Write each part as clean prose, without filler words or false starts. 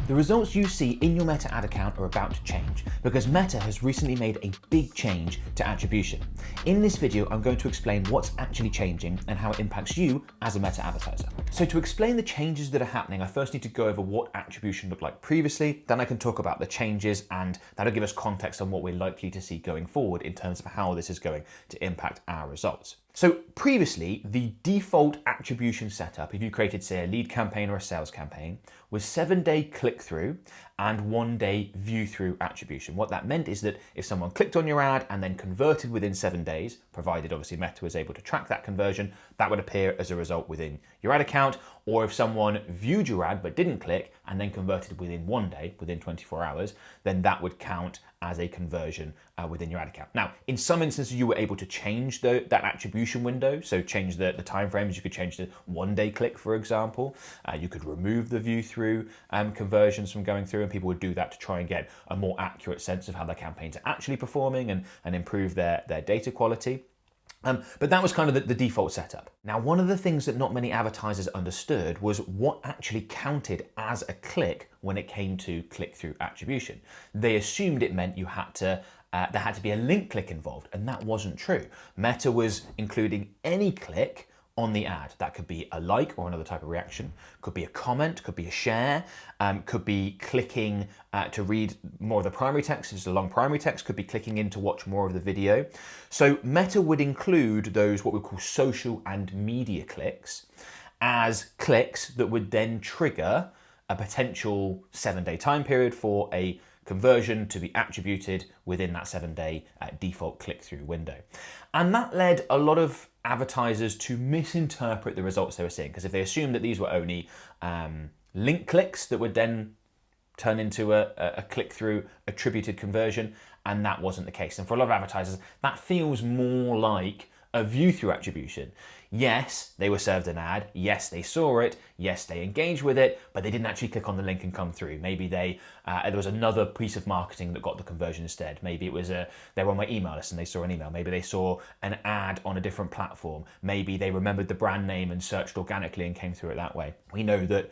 The results you see in your Meta ad account are about to change because Meta has recently made a big change to attribution. In this video, I'm going to explain what's actually changing and how it impacts you as a Meta advertiser. So to explain the changes that are happening, I first need to go over what attribution looked like previously, then I can talk about the changes, and that'll give us context on what we're likely to see going forward in terms of how this is going to impact our results. So previously, the default attribution setup, if you created, say, a lead campaign or a sales campaign, was 7-day click-through and 1-day view-through attribution. What that meant is that if someone clicked on your ad and then converted within 7 days, provided obviously Meta was able to track that conversion, that would appear as a result within your ad account. Or if someone viewed your ad but didn't click and then converted within 1 day, within 24 hours, then that would count as a conversion within your ad account. Now, in some instances, you were able to change that attribution window. So change the time frames. You could change the 1-day click, for example. You could remove the view-through conversions from going through, and people would do that to try and get a more accurate sense of how their campaigns are actually performing and improve their data quality. But that was kind of the default setup. Now, one of the things that not many advertisers understood was what actually counted as a click when it came to click-through attribution. They assumed it meant there had to be a link click involved, and that wasn't true. Meta was including any click on the ad. That could be a like or another type of reaction, could be a comment, could be a share, could be clicking to read more of the primary text. If it's a long primary text, could be clicking in to watch more of the video. So Meta would include those what we call social and media clicks as clicks that would then trigger a potential 7-day time period for a conversion to be attributed within that 7-day default click-through window. And that led a lot of advertisers to misinterpret the results they were seeing, because if they assumed that these were only link clicks that would then turn into a click-through attributed conversion, and that wasn't the case. And for a lot of advertisers, that feels more like a view-through attribution. Yes, they were served an ad. Yes, they saw it. Yes, they engaged with it, but they didn't actually click on the link and come through. Maybe there was another piece of marketing that got the conversion instead. Maybe it was they were on my email list and they saw an email. Maybe they saw an ad on a different platform. Maybe they remembered the brand name and searched organically and came through it that way. We know that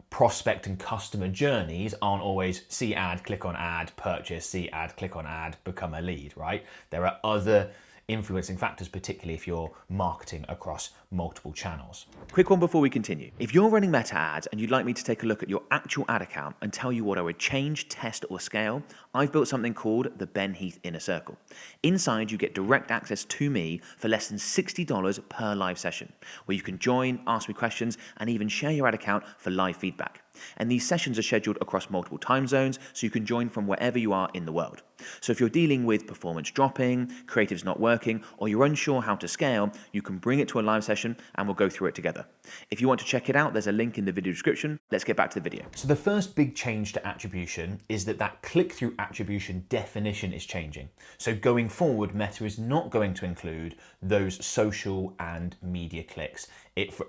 prospect and customer journeys aren't always see ad, click on ad, purchase, see ad, click on ad, become a lead, right? There are other influencing factors, particularly if you're marketing across multiple channels. Quick one before we continue. If you're running Meta ads and you'd like me to take a look at your actual ad account and tell you what I would change, test, or scale, I've built something called the Ben Heath Inner Circle. Inside, you get direct access to me for less than $60 per live session, where you can join, ask me questions, and even share your ad account for live feedback. And these sessions are scheduled across multiple time zones, so you can join from wherever you are in the world. So if you're dealing with performance dropping, creative's not working, or you're unsure how to scale, you can bring it to a live session and we'll go through it together. If you want to check it out, there's a link in the video description. Let's get back to the video. So the first big change to attribution is that click-through attribution definition is changing. So going forward, Meta is not going to include those social and media clicks.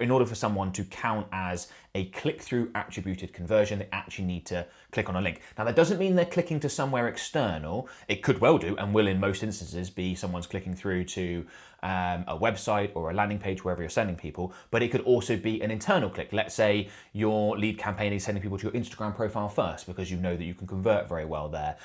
In order for someone to count as a click-through attributed conversion, they actually need to click on a link. Now, that doesn't mean they're clicking to somewhere external. It could well do, and will in most instances be someone's clicking through to a website or a landing page, wherever you're sending people, but it could also be an internal click. Let's say your lead campaign is sending people to your Instagram profile first because you know that you can convert very well there,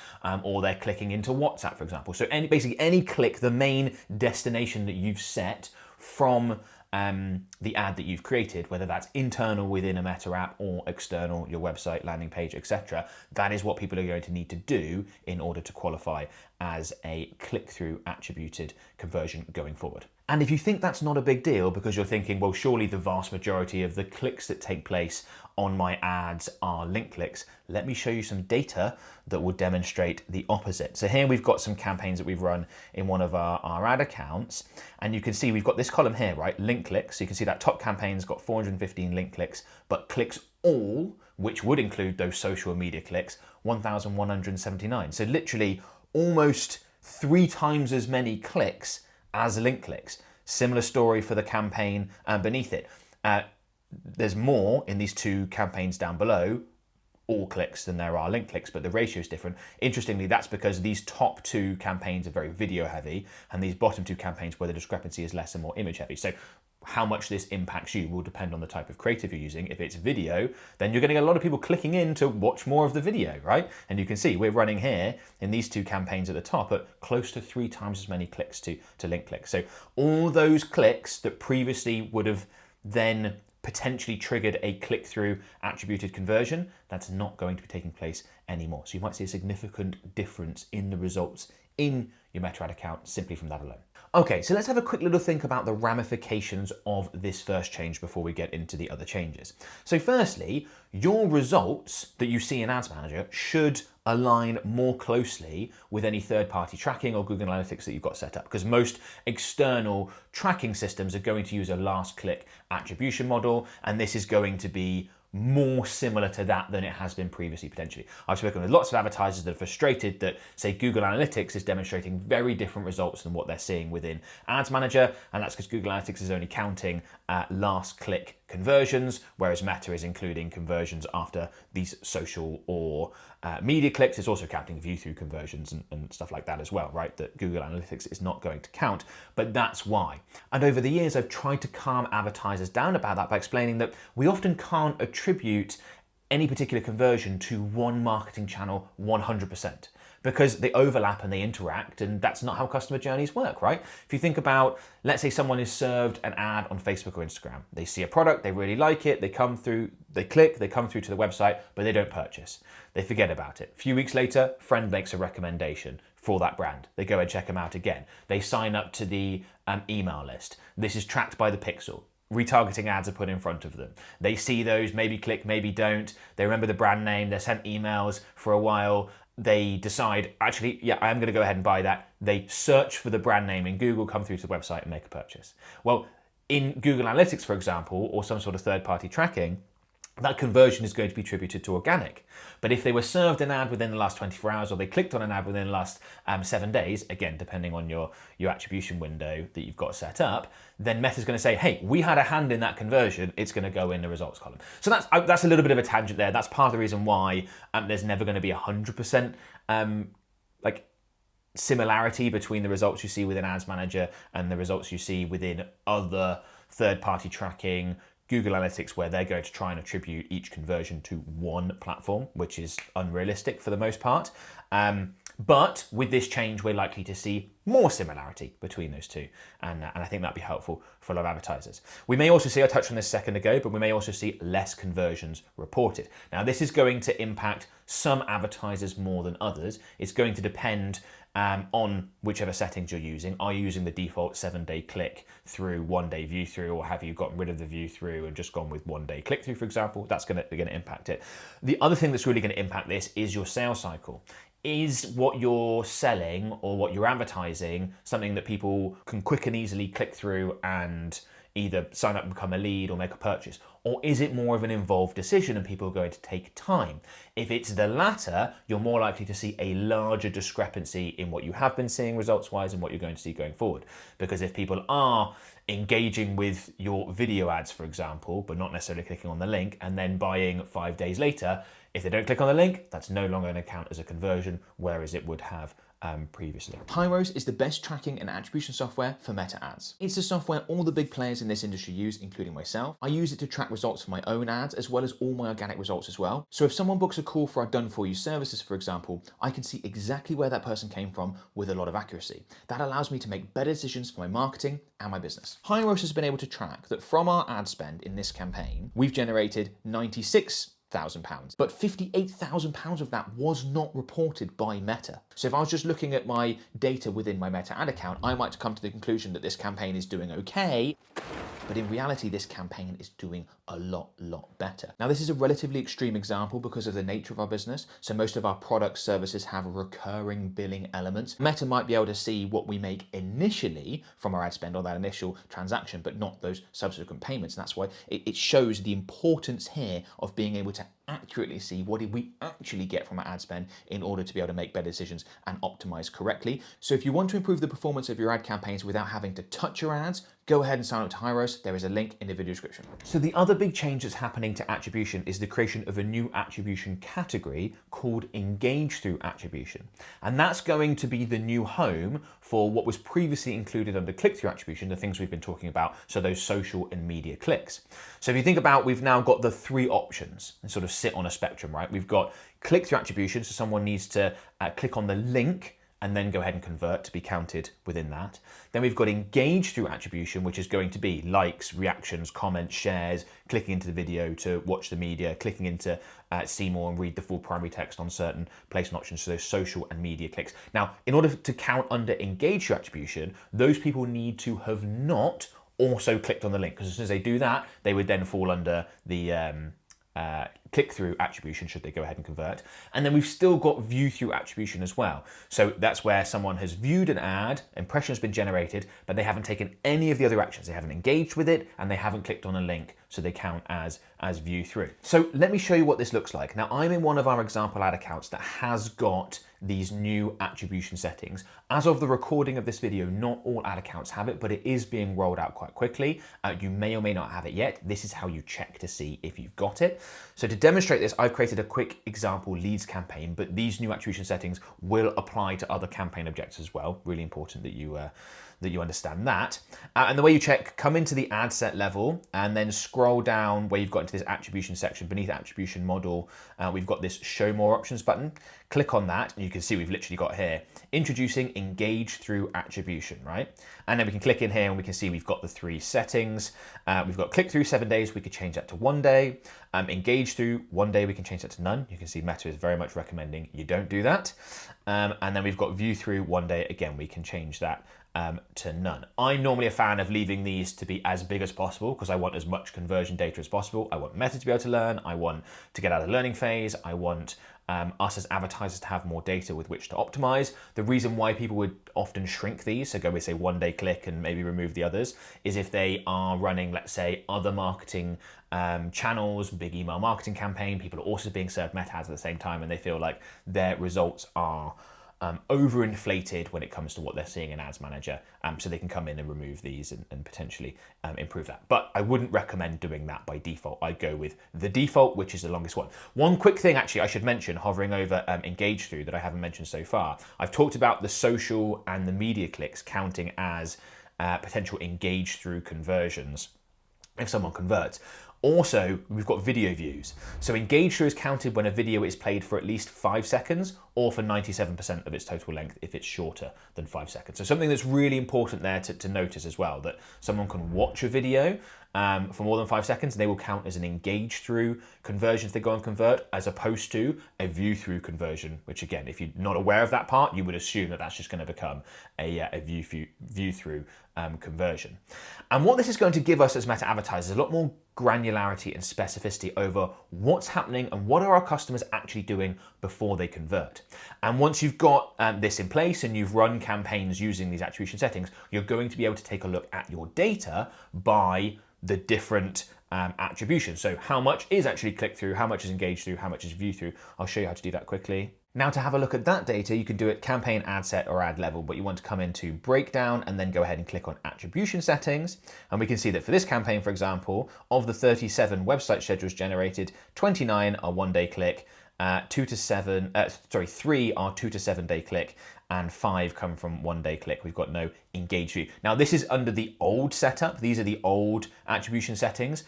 or they're clicking into WhatsApp, for example. So basically any click, the main destination that you've set from the ad that you've created, whether that's internal within a Meta app or external, your website, landing page, etc. That is what people are going to need to do in order to qualify as a click-through attributed conversion going forward. And if you think that's not a big deal because you're thinking, well, surely the vast majority of the clicks that take place on my ads are link clicks, let me show you some data that will demonstrate the opposite. So here we've got some campaigns that we've run in one of our ad accounts, and you can see we've got this column here, right? Link clicks. So you can see that top campaign's got 415 link clicks, but clicks all, which would include those social media clicks, 1,179. So literally almost 3 times as many clicks as link clicks. Similar story for the campaign beneath it. There's more in these 2 campaigns down below, all clicks, than there are link clicks, but the ratio is different. Interestingly, that's because these top 2 campaigns are very video heavy, and these bottom 2 campaigns where the discrepancy is less and more image heavy. So how much this impacts you will depend on the type of creative you're using. If it's video, then you're getting a lot of people clicking in to watch more of the video, right? And you can see we're running here in these two campaigns at the top at close to 3 times as many clicks to link clicks. So all those clicks that previously would have then potentially triggered a click-through attributed conversion, that's not going to be taking place anymore. So you might see a significant difference in the results in your Meta ad account simply from that alone. Okay, so let's have a quick little think about the ramifications of this first change before we get into the other changes. So firstly, your results that you see in Ads Manager should align more closely with any third-party tracking or Google Analytics that you've got set up, because most external tracking systems are going to use a last click attribution model, and this is going to be more similar to that than it has been previously potentially. I've spoken with lots of advertisers that are frustrated that, say, Google Analytics is demonstrating very different results than what they're seeing within Ads Manager, and that's because Google Analytics is only counting last click conversions, whereas Meta is including conversions after these social or media clicks. It's also counting view through conversions and stuff like that as well, right? That Google Analytics is not going to count, but that's why. And over the years, I've tried to calm advertisers down about that by explaining that we often can't attribute any particular conversion to one marketing channel 100%. Because they overlap and they interact, and that's not how customer journeys work, right? If you think about, let's say someone is served an ad on Facebook or Instagram. They see a product, they really like it, they come through, they click, they come through to the website, but they don't purchase. They forget about it. A few weeks later, friend makes a recommendation for that brand. They go and check them out again. They sign up to the email list. This is tracked by the pixel. Retargeting ads are put in front of them. They see those, maybe click, maybe don't. They remember the brand name, they're sent emails for a while. They decide, actually, yeah, I am going to go ahead and buy that. They search for the brand name in Google, come through to the website and make a purchase. Well, in Google Analytics, for example, or some sort of third-party tracking, that conversion is going to be attributed to organic. But if they were served an ad within the last 24 hours or they clicked on an ad within the last 7 days, again, depending on your attribution window that you've got set up, then Meta's going to say, hey, we had a hand in that conversion, it's going to go in the results column. So that's a little bit of a tangent there. That's part of the reason why there's never going to be 100% similarity between the results you see within Ads Manager and the results you see within other third-party tracking, Google Analytics, where they're going to try and attribute each conversion to one platform, which is unrealistic for the most part. But with this change, we're likely to see more similarity between those two. And I think that'd be helpful for a lot of advertisers. We may also see, I touched on this a second ago, but we may also see less conversions reported. Now, this is going to impact some advertisers more than others. It's going to depend on whichever settings you're using. Are you using the default 7-day click through, 1-day view through, or have you gotten rid of the view through and just gone with 1-day click through, for example? That's going to impact it. The other thing that's really going to impact this is your sales cycle. Is what you're selling or what you're advertising something that people can quick and easily click through and either sign up and become a lead or make a purchase? Or is it more of an involved decision and people are going to take time? If it's the latter, you're more likely to see a larger discrepancy in what you have been seeing results-wise and what you're going to see going forward. Because if people are engaging with your video ads, for example, but not necessarily clicking on the link and then buying 5 days later, if they don't click on the link, that's no longer going to count as a conversion, whereas it would have previously. Hyros is the best tracking and attribution software for Meta ads. It's the software all the big players in this industry use, including myself. I use it to track results for my own ads, as well as all my organic results as well. So if someone books a call for our done-for-you services, for example, I can see exactly where that person came from with a lot of accuracy. That allows me to make better decisions for my marketing and my business. Hyros has been able to track that from our ad spend in this campaign, we've generated £96,000, but £58,000 of that was not reported by Meta. So if I was just looking at my data within my Meta ad account, I might come to the conclusion that this campaign is doing okay, but in reality, this campaign is doing a lot better. Now, this is a relatively extreme example because of the nature of our business. So most of our product services have recurring billing elements. Meta might be able to see what we make initially from our ad spend on that initial transaction, but not those subsequent payments. And that's why it shows the importance here of being able to accurately see what did we actually get from our ad spend in order to be able to make better decisions and optimize correctly. So if you want to improve the performance of your ad campaigns without having to touch your ads, go ahead and sign up to Hyros. There is a link in the video description. So the other big change that's happening to attribution is the creation of a new attribution category called engage through attribution. And that's going to be the new home for what was previously included under click-through attribution, the things we've been talking about, so those social and media clicks. So if you think about, we've now got the three options and sort of sit on a spectrum, right? We've got click-through attribution, so someone needs to click on the link and then go ahead and convert to be counted within that. Then we've got engage through attribution, which is going to be likes, reactions, comments, shares, clicking into the video to watch the media, clicking into see more and read the full primary text on certain placement options, so those social and media clicks. Now, in order to count under engage through attribution, those people need to have not also clicked on the link, because as soon as they do that, they would then fall under the click-through attribution should they go ahead and convert. And then we've still got view-through attribution as well. So that's where someone has viewed an ad, impression has been generated, but they haven't taken any of the other actions. They haven't engaged with it and they haven't clicked on a link, so they count as view-through. So let me show you what this looks like. Now, I'm in one of our example ad accounts that has got these new attribution settings. As of the recording of this video, not all ad accounts have it, but it is being rolled out quite quickly. You may or may not have it yet. This is how you check to see if you've got it. So to demonstrate this, I've created a quick example leads campaign, but these new attribution settings will apply to other campaign objectives as well. Really important that you understand that. And the way you check, come into the ad set level and then scroll down where you've got into this attribution section. Beneath attribution model, we've got this show more options button. Click on that and you can see we've literally got here, introducing engage through attribution, right? And then we can click in here and we can see we've got the three settings. We've got click through 7 days, we could change that to 1 day. Engage through 1 day, we can change that to none. You can see Meta is very much recommending you don't do that. And then we've got view through 1 day, again, we can change that to none. I'm normally a fan of leaving these to be as big as possible because I want as much conversion data as possible. I want Meta to be able to learn. I want to get out of the learning phase. I want us as advertisers to have more data with which to optimize. The reason why people would often shrink these, so go with say 1 day click and maybe remove the others, is if they are running, let's say, other marketing channels, big email marketing campaign, people are also being served Meta ads at the same time and they feel like their results are overinflated when it comes to what they're seeing in Ads Manager, so they can come in and remove these and potentially improve that. But I wouldn't recommend doing that by default. I'd go with the default, which is the longest one. One quick thing actually I should mention, hovering over engage through, that I haven't mentioned so far. I've talked about the social and the media clicks counting as potential engage through conversions if someone converts. Also, we've got video views. So engage through is counted when a video is played for at least 5 seconds or for 97% of its total length if it's shorter than 5 seconds. So something that's really important there to notice as well, that someone can watch a video for more than 5 seconds and they will count as an engage through conversion if they go and convert, as opposed to a view through conversion, which again, if you're not aware of that part, you would assume that that's just going to become a view through conversion. And what this is going to give us as Meta advertisers is a lot more granularity and specificity over what's happening and what are our customers actually doing before they convert. And once you've got this in place and you've run campaigns using these attribution settings, you're going to be able to take a look at your data by the different attributions. So how much is actually click through, how much is engaged through, how much is view through. I'll show you how to do that quickly. Now to have a look at that data, you can do it campaign, ad set or ad level, but you want to come into breakdown and then go ahead and click on attribution settings. And we can see that for this campaign, for example, of the 37 website schedules generated, 29 are 1 day click, 3 are 2 to 7 day click, and 5 come from 1 day click. We've got no engage view. Now this is under the old setup. These are the old attribution settings.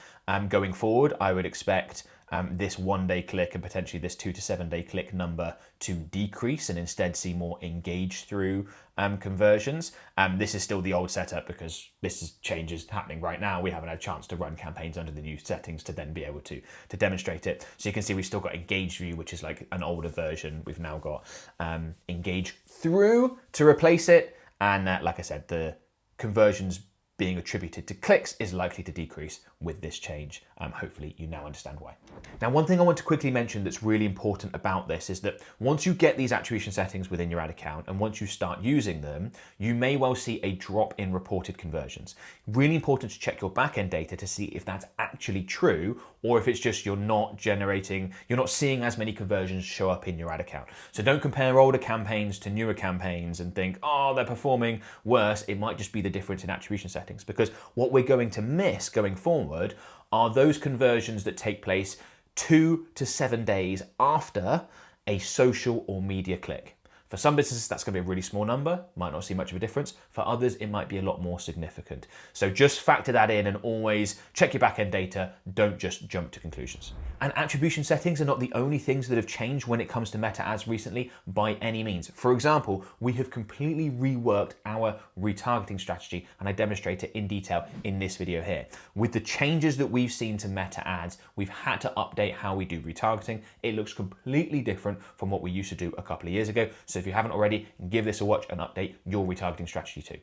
Going forward, I would expect this 1 day click and potentially this 2 to 7 day click number to decrease and instead see more engage through conversions. This is still the old setup because this is changes happening right now. We haven't had a chance to run campaigns under the new settings to then be able to demonstrate it. So you can see we've still got engage view, which is like an older version. We've now got engage through to replace it. And like I said, the conversions being attributed to clicks is likely to decrease with this change. Hopefully you now understand why. Now, one thing I want to quickly mention that's really important about this is that once you get these attribution settings within your ad account and once you start using them, you may well see a drop in reported conversions. Really important to check your backend data to see if that's actually true or if it's just you're not seeing as many conversions show up in your ad account. So don't compare older campaigns to newer campaigns and think, oh, they're performing worse. It might just be the difference in attribution settings, because what we're going to miss going forward are those conversions that take place 2 to 7 days after a social or media click. For some businesses, that's going to be a really small number, might not see much of a difference. For others, it might be a lot more significant. So just factor that in and always check your backend data. Don't just jump to conclusions. And attribution settings are not the only things that have changed when it comes to meta ads recently by any means. For example, we have completely reworked our retargeting strategy, and I demonstrate it in detail in this video here. With the changes that we've seen to meta ads, we've had to update how we do retargeting. It looks completely different from what we used to do a couple of years ago. So if you haven't already, give this a watch and update your retargeting strategy too.